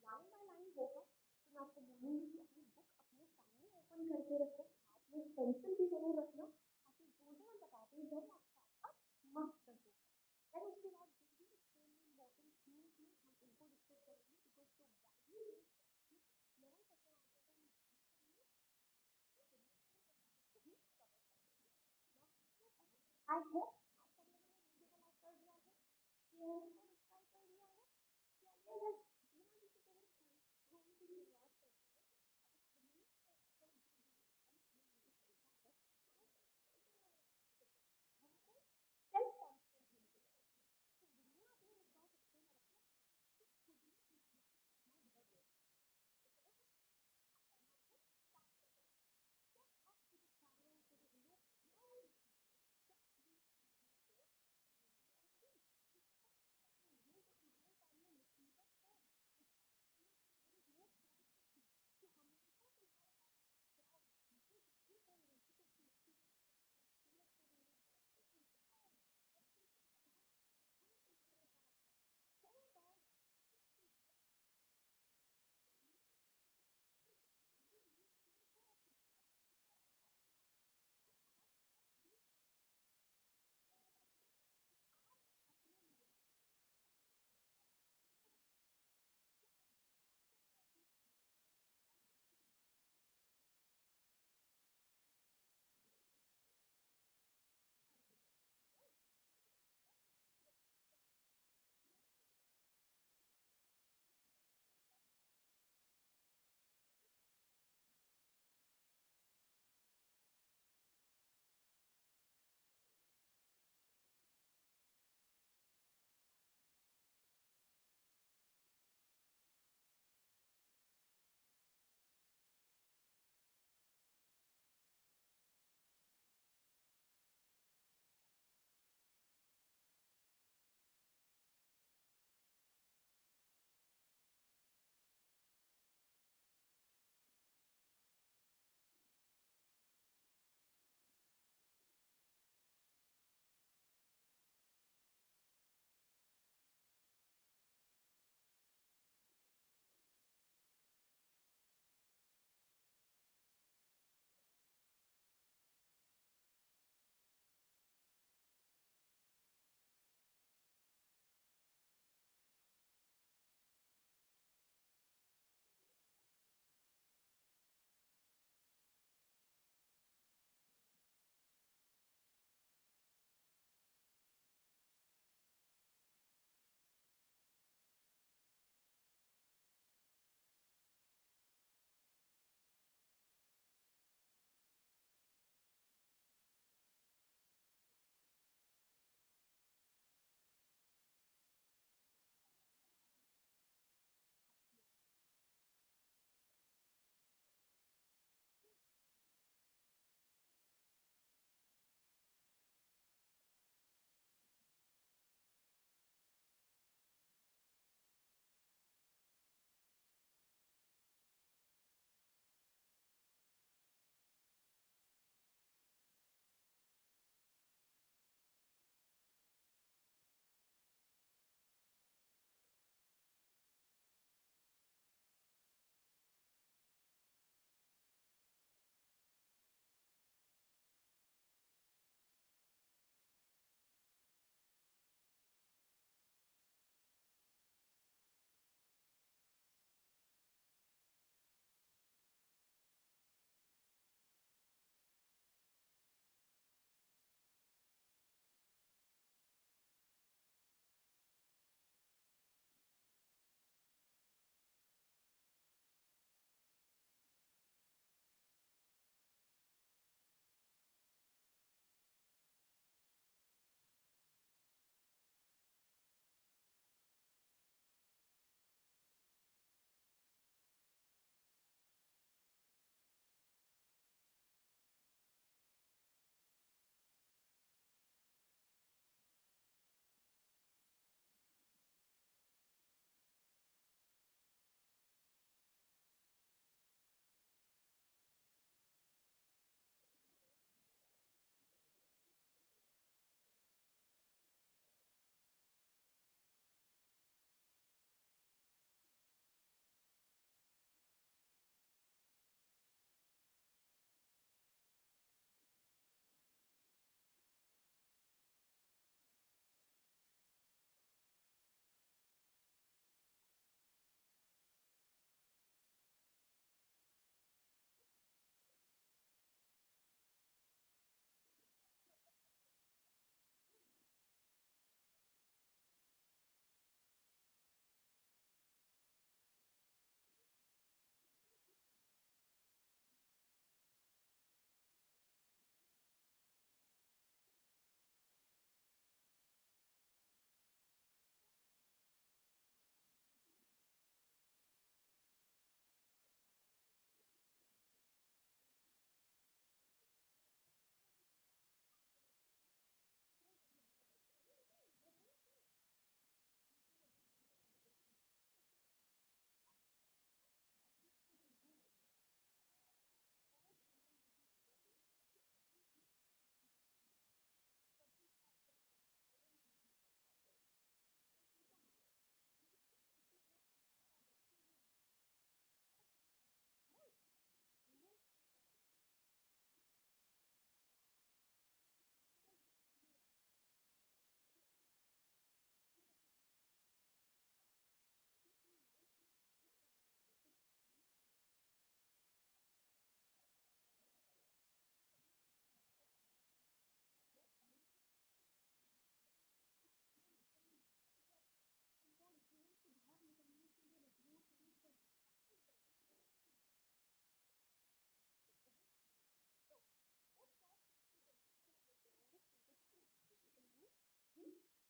Line by line होगा तो मैं आपको बोलूँगी कि अपनी बुक अपने सामने ओपन करके रखो, हाथ में पेंसिल भी ज़रूर रखना ताकि जो-जो मैं बताती जाऊँ आप साथ-साथ मार्क करते जाओ। देन उसके बाद जो भी स्कूल में इम्पोर्टेंट थीम्स हैं हम उनको डिस्कस करेंगे बिकॉज़ जो value based level question answer का हम भी कवर करेंगे। नाउ आई होप आप सभी लोगों ने वीडियो को लाइक कर दिया है, शेयर और सब्सक्राइब कर दिया है। चलिए बस बिना किसी तरह की घूम की शुरुआत करते हैं। अभी तो बिल्कुल हमको सेल्फ कॉन्फिडेंस होने की जरूरत है। तो दुनिया अपने विश्वास रखने में रखना खुद में विश्वास रखना बहुत जरूरी है। तो चलो फिर आप पढ़ना है स्टार्ट करते हैं। Step up to the challenge to the look now. Just be the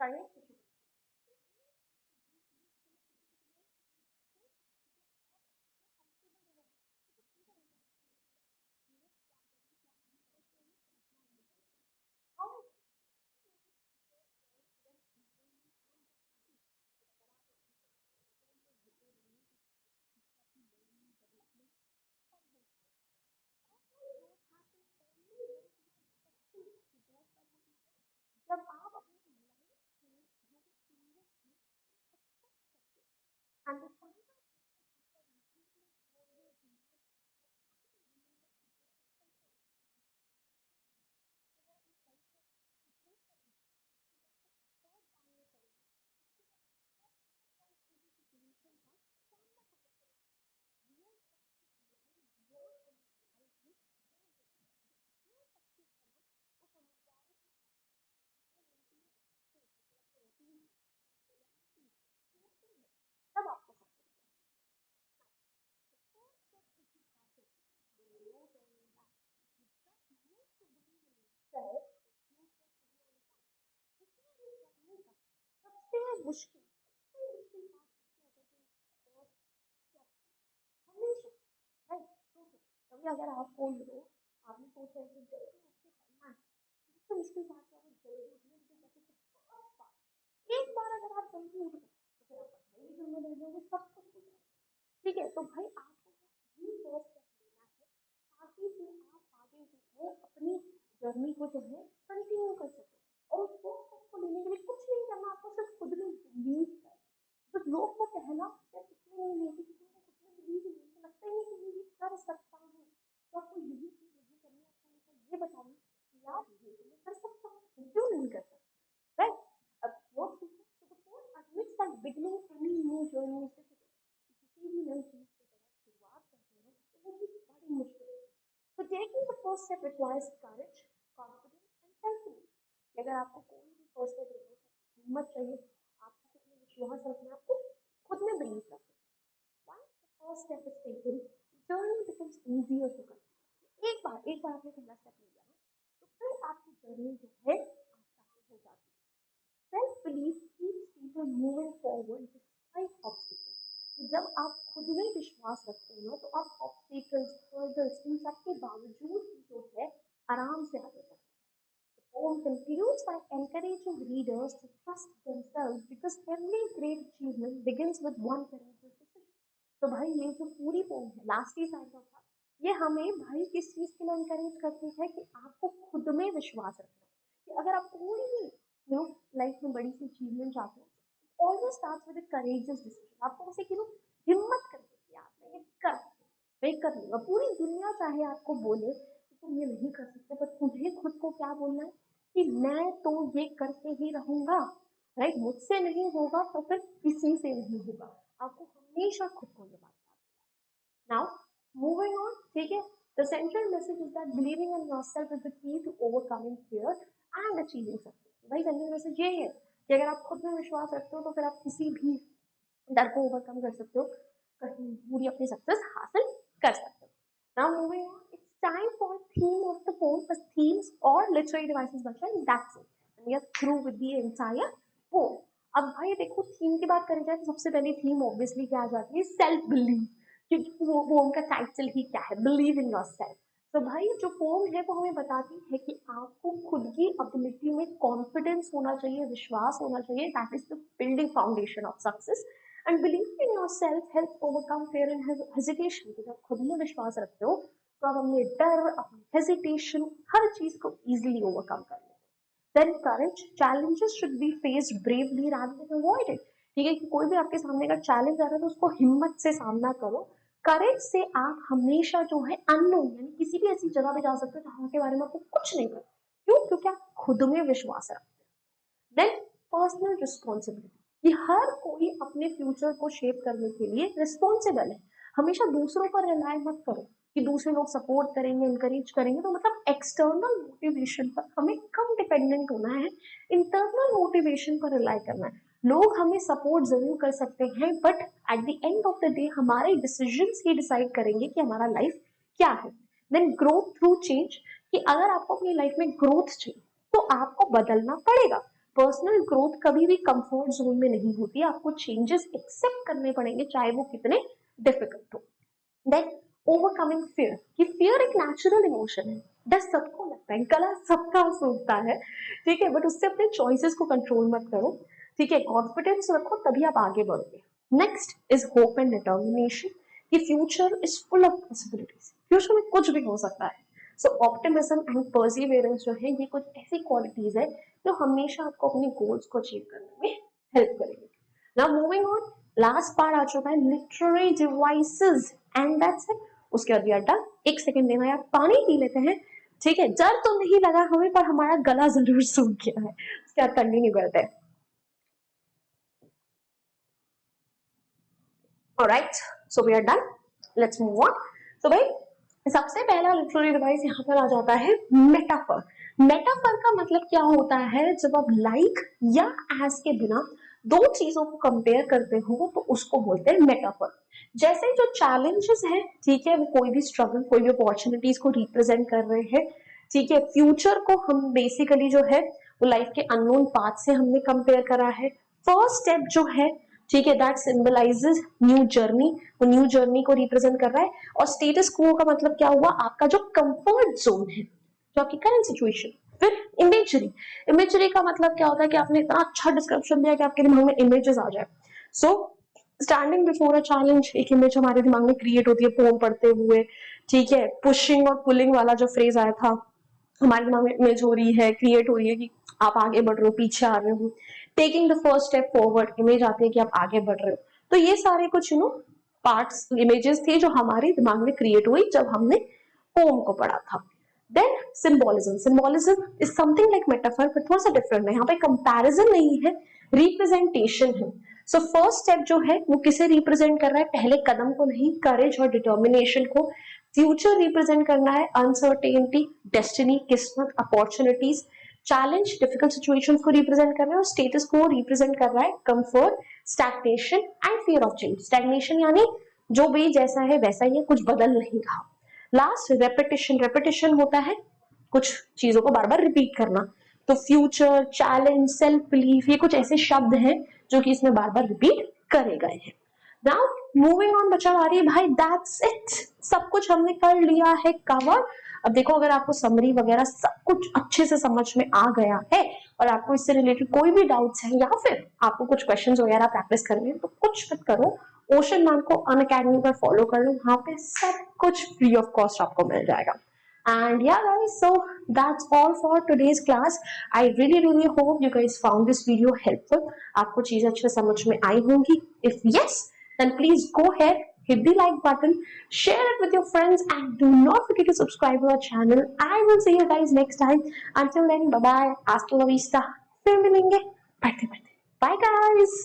करने की कोशिश जब आप अपनी अंडरस्टैंड तब आपको सेल्फ सबसे मुश्किल हमेशा राइट। तो कभी अगर आप कोई हो, आपने सोचा है कि जल्दी उठ के पढ़ना है, सबसे मुश्किल बात है आपको जल्दी उठना है, because that is the first part। एक बार अगर आप जल्दी उठ गए तो फिर आप पढ़ाई भी करने लग जाओगे, सब कुछ हो जाएगा। ठीक है, तो भाई आपको ये फर्स्ट स्टेप लेना है ताकि फिर आप आगे जो है अपनी जर्नी को जो है कंटिन्यू कर सको। और उस फर्स्ट स्टेप को लेने के लिए कुछ नहीं करना, आपको सिर्फ खुद में बिलीव करना। तो लोग को पहला स्टेप इसलिए नहीं लेते क्योंकि उनको खुद में बिलीव नहीं, उनको लगता ही नहीं कि मैं ये कर सकता हूँ। तो आपको यही चीज नहीं करनी, आपको हमेशा ये बताना कि यार ये तो मैं कर सकता हूँ, क्यों नहीं कर सकता, राइट। अब what people so the poet admits that beginning any new journey is difficult। किसी भी नई चीज को जब आप शुरुआत करते हो तो वो चीज बड़ी मुश्किल है। So taking the first step requires courage, confidence and self-belief। अगर आपको कोई भी फर्स्ट स्टेप लेना है, हिम्मत चाहिए, आपको खुद में विश्वास रखना है, आपको खुद में बिलीव रखना है। Once the first step is taken, the journey becomes easier to continue। एक बार आपने पहला स्टेप ले लिया ना, तो फिर आपकी जर्नी जो है आसान हो जाती है। Self belief keeps people moving forward despite obstacles. जब आप खुद में विश्वास रखते हो ना, तो आप ऑब्स्टिकल्स, हर्डल्स, इन सब के बावजूद भी जो है आराम से आगे बढ़ते हैं। The poem concludes by encouraging readers to trust themselves because every great achievement begins with one courageous decision। तो भाई ये जो पूरी पोम है, लास्ट ही साइड था, ये हमें भाई किस चीज के लिए encourage करती है कि आपको खुद में विश्वास रखना है। कि अगर आप कोई भी लाइफ में बड़ी सी अचीवमेंट चाहते हो, always start with courageous decision. आपको ऐसे कि हिम्मत करनी है, यार मैं ये कर मैं कर लूंगा। पूरी दुनिया चाहे आपको बोले कि तुम ये नहीं कर सकते, पर तुम्हें खुद को क्या बोलना है कि मैं तो ये करके ही रहूंगा, राइट। मुझसे नहीं होगा तो फिर किसी से नहीं होगा। आपको हमेशा खुद को ये बात याद दिलानी। नाउ मूविंग ऑन, ठीक है। The central message is that believing in yourself is the key to overcoming fear and achieving success. भाई सेंट्रल मैसेज ये है कि अगर आप खुद में विश्वास रखते हो तो फिर आप किसी भी डर को ओवरकम कर सकते हो, कहीं पूरी अपनी सक्सेस हासिल कर सकते हो। Now moving on, it's time for theme of the poem, बस थीम्स और लिटरेरी डिवाइसेस बचा है, that's it, and we are through with the entire poem. अब भाई देखो, थीम की बात करी जाए तो सबसे पहली थीम ऑब्वियसली क्या आ जाती है, सेल्फ बिलीव। क्योंकि वो पोम का टाइटल ही क्या है, बिलीव इन योरसेल्फ। तो भाई जो पोम है वो हमें बताती है कि आपको खुद की एबिलिटी में कॉन्फिडेंस होना चाहिए, विश्वास होना चाहिए। That is the building foundation of success. And believe in your self help overcome fair and hesitation. जब खुद में विश्वास रखते हो तो आप अपने डर, अपनी हेजिटेशन, हर चीज को इजिली ओवरकम कर लेते हो। Then courage, challenges should be faced bravely rather than avoided. ठीक है, कि कोई भी आपके सामने का चैलेंज आ रहा है तो उसको हिम्मत से सामना करो। करेज से आप हमेशा जो है अननोन यानी किसी भी ऐसी जगह पे जा सकते हो जहां के बारे में आपको कुछ नहीं पता। क्यों? क्योंकि आप खुद में विश्वास रखते हो। देन पर्सनल रिस्पॉन्सिबिलिटी, कि हर कोई अपने फ्यूचर को शेप करने के लिए रिस्पॉन्सिबल है। हमेशा दूसरों पर रिलाय मत करो कि दूसरे लोग सपोर्ट करेंगे, इनकरेज करेंगे। तो मतलब एक्सटर्नल मोटिवेशन पर हमें कम डिपेंडेंट होना है, इंटरनल मोटिवेशन पर रिलाय करना है। लोग हमें सपोर्ट जरूर कर सकते हैं, but at the end of the day हमारे डिसीजंस ही डिसाइड करेंगे कि हमारा लाइफ क्या है। देन ग्रोथ थ्रू चेंज, कि अगर आपको अपनी लाइफ में ग्रोथ चाहिए तो आपको बदलना पड़ेगा। पर्सनल ग्रोथ कभी भी कंफर्ट जोन में नहीं होती, आपको चेंजेस एक्सेप्ट करने पड़ेंगे चाहे वो कितने डिफिकल्ट हो। देन ओवरकमिंग फियर, कि फियर एक नेचुरल इमोशन है, डर सबको लगता है, गला सबका सूखता है, ठीक है, बट उससे अपने चॉइसेस को कंट्रोल मत करो, ठीक है, कॉन्फिडेंस रखो तभी आप आगे बढ़ोगे। Next is hope and determination, कि future is full of possibilities, future में कुछ भी हो सकता है। सो ऑप्टिमिज्म एंड परसिवियरेंस जो है ये कुछ ऐसी क्वालिटीज है जो हमेशा आपको अपने गोल्स को अचीव करने में हेल्प करेगी। Now moving on, last part आ चुका है literary devices and that's it. उसके बाद अड्डा, एक सेकंड देना यार, पानी पी लेते हैं, ठीक है, डर तो नहीं लगा हमें पर हमारा गला जरूर सूख गया है। उसके बाद कंटिन्यू करते हैं। Alright, so we are done, let's move on. तो भाई सबसे पहला लिटरेरी डिवाइस यहाँ पर आ जाता है मेटाफर। मेटाफर का मतलब क्या होता है, जब आप लाइक या एज के बिना दो चीजों को कंपेयर करते हो तो उसको बोलते हैं मेटाफर। जैसे जो चैलेंजेस है, ठीक है, वो कोई भी स्ट्रगल, कोई भी अपॉर्चुनिटीज को रिप्रेजेंट कर रहे हैं, ठीक है, फ्यूचर को हम बेसिकली जो है वो लाइफ के अननोन पाथ से हमने कंपेयर करा है। फर्स्ट स्टेप जो है, ठीक है, दैट सिंबलाइजेस न्यू जर्नी, वो न्यू जर्नी को रिप्रेजेंट कर रहा है। और स्टेटस क्वो का मतलब क्या हुआ, आपका जो कंफर्ट जोन है, जो आपकी करंट सिचुएशन। फिर इमेजरी, इमेजरी का मतलब क्या होता है कि आपने इतना अच्छा डिस्क्रिप्शन दिया कि आपके दिमाग में इमेजेस आ जाए। सो स्टैंडिंग बिफोर अ चैलेंज, एक इमेज हमारे दिमाग में क्रिएट होती है पोम पढ़ते हुए, ठीक है, पुशिंग और पुलिंग वाला जो फ्रेज आया था, हमारे दिमाग में इमेज हो रही है, क्रिएट हो रही है कि आप आगे बढ़ रहे हो, पीछे आ रहे हो। Taking the first step forward, image आती है कि आप आगे बढ़ रहे हो। तो ये सारे कुछ पार्ट्स, इमेजेस थे जो हमारे दिमाग में क्रिएट हुई जब हमने पोम को पढ़ा था। Then symbolism, symbolism is something like metaphor पर थोड़ा सा डिफरेंट है, यहाँ पे कंपैरिजन नहीं है, रिप्रेजेंटेशन है। सो फर्स्ट स्टेप जो है वो किसे रिप्रेजेंट कर रहा है, पहले कदम को नहीं, करेज और डिटर्मिनेशन को। फ्यूचर रिप्रेजेंट करना है अनसर्टेनिटी, डेस्टिनी, किस्मत, अपॉर्चुनिटीज। चैलेंज डिफिकल्ट सिचुएशंस को रिप्रेजेंट कर रहा है और स्टेटस को रिप्रेजेंट कर रहा है comfort, stagnation and fear of change. Stagnation यानी जो भी जैसा है वैसा ही है, कुछ बदल नहीं रहा। लास्ट रेपिटेशन, रेपिटेशन होता है कुछ चीजों को बार बार रिपीट करना। तो फ्यूचर, चैलेंज, सेल्फ बिलीफ, ये कुछ ऐसे शब्द हैं जो कि इसमें बार बार रिपीट करे गए हैं। नाउ मूविंग ऑन बचा आ रही है भाई, दैट्स इट, सब कुछ हमने कर लिया है कवर। अब देखो अगर आपको समरी वगैरह सब कुछ अच्छे से समझ में आ गया है और आपको इससे रिलेटेड कोई भी डाउट्स है या फिर आपको कुछ क्वेश्चंस वगैरह प्रैक्टिस करनी है तो कुछ मत करो, ओशन मैम को अनअकैडमी पर फॉलो कर लो, वहां पे सब कुछ फ्री ऑफ कॉस्ट आपको मिल जाएगा। And yeah guys, so that's all for today's class. I really hope you guys found this video helpful. आपको चीजें अच्छे समझ में आई होंगी। If yes, then please go ahead, hit the like button, share it with your friends and do not forget to subscribe to our channel. I will see you guys next time. Until then, bye bye, hasta la vista, फिर मिलेंगे, बढ़ते बढ़ते, bye guys.